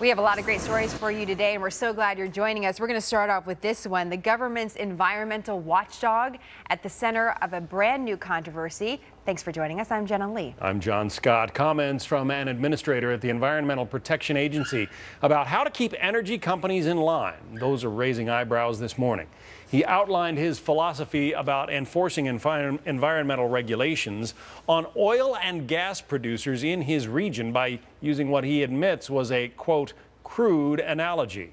We have a lot of great stories for you today, and we're so glad you're joining us. We're going to start off with this one. The government's environmental watchdog at the center of a brand new controversy. Thanks for joining us. I'm Jenna Lee. I'm John Scott. Comments from an administrator at the Environmental Protection Agency about how to keep energy companies in line. Those are raising eyebrows this morning. He outlined his philosophy about enforcing environmental regulations on oil and gas producers in his region by using what he admits was a, quote, crude analogy.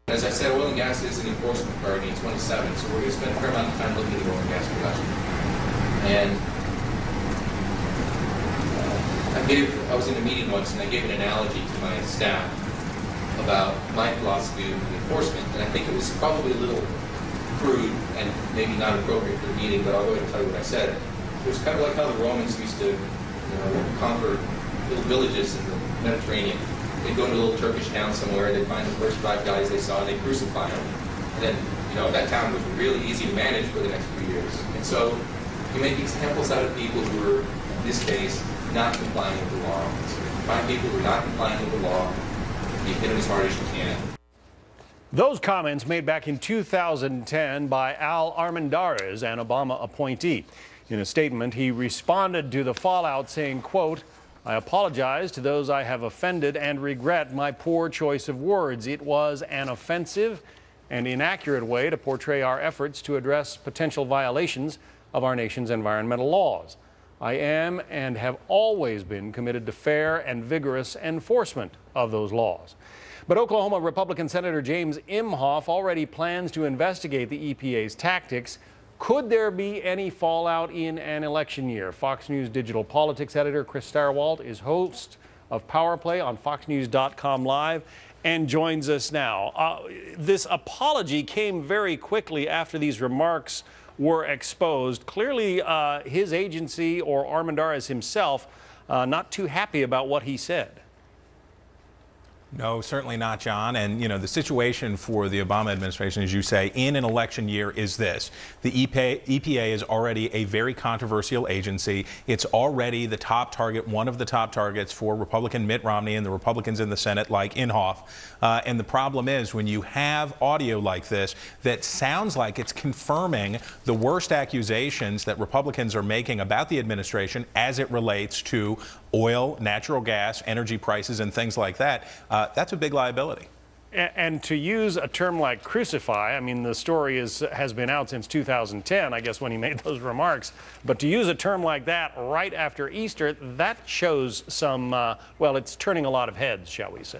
As I said, oil and gas is an enforcement priority in 27, so we're going to spend a fair amount of time looking at oil and gas production. And I was in a meeting once and I gave an analogy to my staff about my philosophy of enforcement, and I think it was probably a little crude and maybe not appropriate for the meeting, but I'll go ahead and tell you what I said. It was kind of like how the Romans used to conquer little villages in the Mediterranean. They'd go into a little Turkish town somewhere, they'd find the first 5 guys they saw, and they'd crucify them. And then, that town was really easy to manage for the next few years. And so you make examples out of people who are, in this case, not complying with the law. So you find people who are not complying with the law, you hit them as hard as you can. Those comments made back in 2010 by Al Armendariz, an Obama appointee. In a statement, he responded to the fallout saying, quote, "I apologize to those I have offended and regret my poor choice of words. It was an offensive and inaccurate way to portray our efforts to address potential violations of our nation's environmental laws. I am and have always been committed to fair and vigorous enforcement of those laws." But Oklahoma Republican Senator James Imhoff already plans to investigate the EPA's tactics. Could there be any fallout in an election year? Fox News digital politics editor Chris Starwalt is host of Power Play on FoxNews.com Live and joins us now. This apology came very quickly after these remarks were exposed. Clearly, his agency or Armendariz himself not too happy about what he said. No, certainly not, John. And, the situation for the Obama administration, as you say, in an election year is this. The EPA is already a very controversial agency. It's already the top target, one of the top targets for Republican Mitt Romney and the Republicans in the Senate like Imhoff. And the problem is when you have audio like this that sounds like it's confirming the worst accusations that Republicans are making about the administration as it relates to oil, natural gas, energy prices, and things like that, that's a big liability. And to use a term like crucify, I mean, the story has been out since 2010, I guess, when he made those remarks. But to use a term like that right after Easter, that shows some, well, it's turning a lot of heads, shall we say.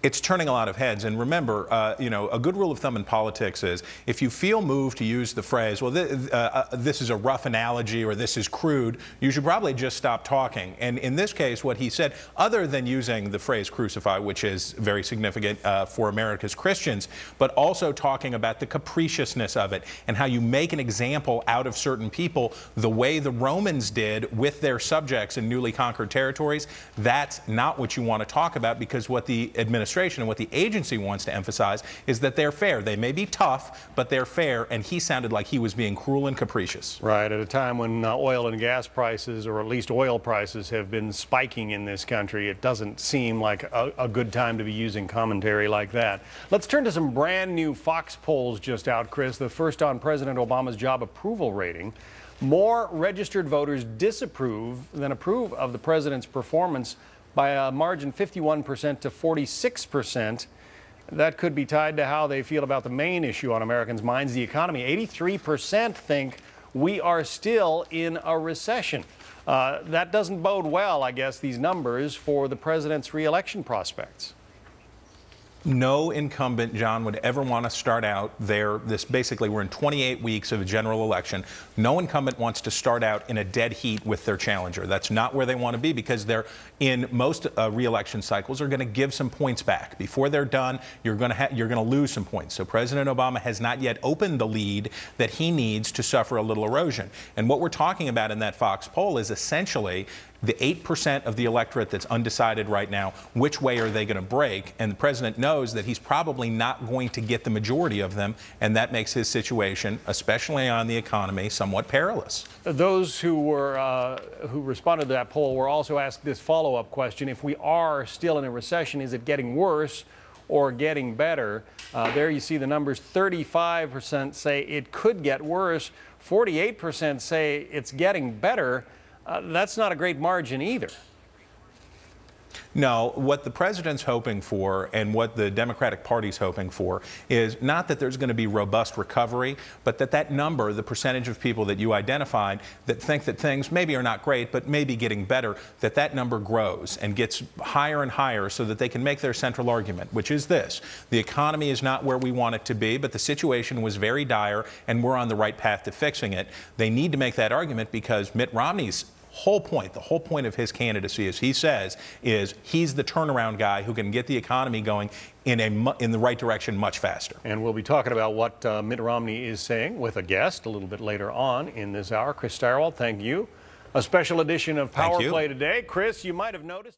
It's turning a lot of heads. And remember, a good rule of thumb in politics is if you feel moved to use the phrase, well, this is a rough analogy or this is crude, you should probably just stop talking. And in this case, what he said, other than using the phrase crucify, which is very significant for America's Christians, but also talking about the capriciousness of it and how you make an example out of certain people the way the Romans did with their subjects in newly conquered territories, that's not what you want to talk about, because what the administration and what the agency wants to emphasize is that they're fair. They may be tough, but they're fair, and he sounded like he was being cruel and capricious. Right, at a time when oil and gas prices, or at least oil prices, have been spiking in this country, it doesn't seem like a good time to be using commentary like that. Let's turn to some brand new Fox polls just out, Chris. The first on President Obama's job approval rating. More registered voters disapprove than approve of the president's performance by a margin 51% to 46%. That could be tied to how they feel about the main issue on Americans' minds, the economy. 83% think we are still in a recession. That doesn't bode well, I guess, these numbers for the president's reelection prospects. No incumbent, John, would ever want to start out there. Basically, we're in 28 weeks of a general election. No incumbent wants to start out in a dead heat with their challenger. That's not where they want to be, because they're, in most re-election cycles, are going to give some points back. Before they're done, you're going to lose some points. So President Obama has not yet opened the lead that he needs to suffer a little erosion. And what we're talking about in that Fox poll is essentially the 8% of the electorate that's undecided right now, which way are they going to break? And the president knows that he's probably not going to get the majority of them, and that makes his situation, especially on the economy, somewhat perilous. Those who responded to that poll were also asked this follow-up question: if we are still in a recession, is it getting worse or getting better? There you see the numbers. 35% say it could get worse. 48% say it's getting better. That's not a great margin either. No, what the president's hoping for and what the Democratic Party's hoping for is not that there's going to be robust recovery, but that number, the percentage of people that you identified that think that things maybe are not great, but maybe getting better, that number grows and gets higher and higher so that they can make their central argument, which is this: the economy is not where we want it to be, but the situation was very dire and we're on the right path to fixing it. They need to make that argument because Mitt Romney's the whole point of his candidacy, as he says, is he's the turnaround guy who can get the economy going in the right direction much faster. And we'll be talking about what Mitt Romney is saying with a guest a little bit later on in this hour. Chris Stirewalt, thank you. A special edition of Power Play today. Chris, you might have noticed.